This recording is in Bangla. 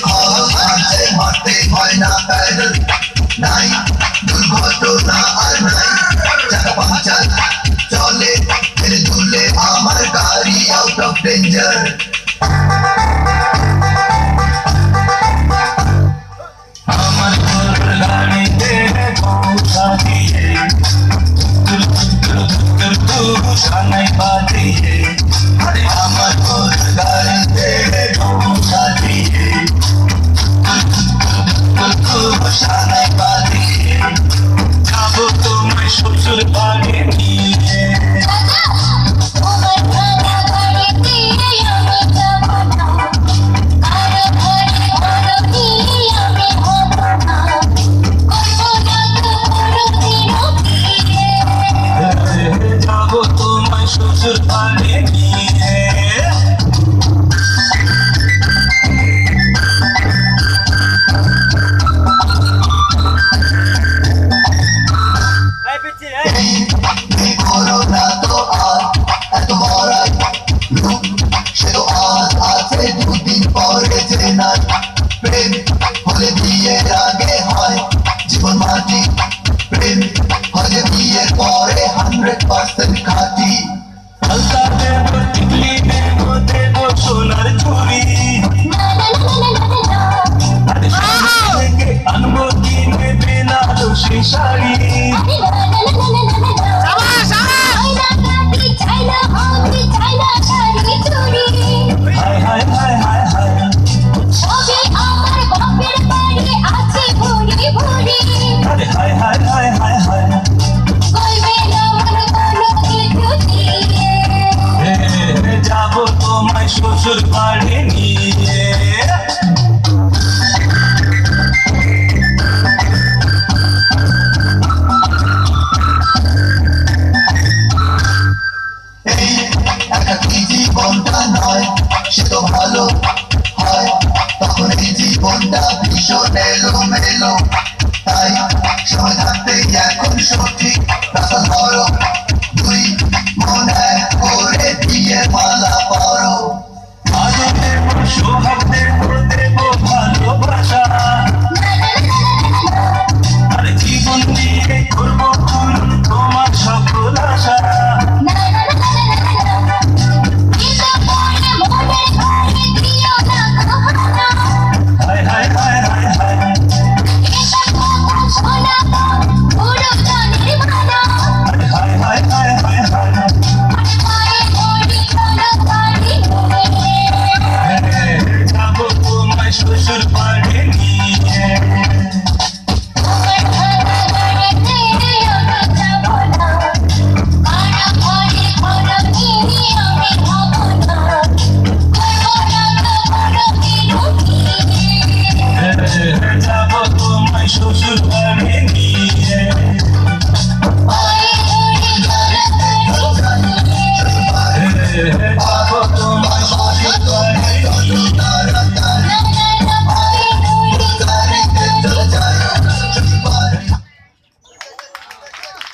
খরচ আছে, মারতে হয় না প্যাডেল, নাই দুর্ঘটনা আর নাই চাকা পাঞ্চার, চলে ফেলে দুলে আমার গাড়ি আউট অফ ডেঞ্জার। আমার গাড়িতে পৌঁছা দিয়ে সানাই বাজিয়ে, আরে আমার গাড়িতে পৌঁছা দিয়ে সানাই বাজিয়ে যাবো তোমায় শ্বশুর বাড়ি নিয়ে। যাবো তোমায় শ্বশুর বাড়ি নিয়ে। করোনা তো আর এত বড়াই রূপ, সে তো আজ আছে দুদিন পরে চেনার। প্রেম হলে বিয়ের আগে হয় জীবন মাটি, প্রেম হলে বিয়ের পরে 100% খাঁটি। হালকা দেব টিকলি দেব দেব সোনার চুড়ি, আরে সোনার থেকে আনবো কিনে বেনারসি শাড়ি। হায় হায় হায় হায় হায়, আরে হায় হায় হায় হায় হায়, যাবো তোমায় শ্বশুর বাড়ি নিয়ে। এই একাকী জীবনটা নয়, সে তো ভালো হয়, তখন এই জীবনটা ভীষণ এলোমেলো। তাই সময় থাকতে এখন সঠিক রাস্তা ধরো।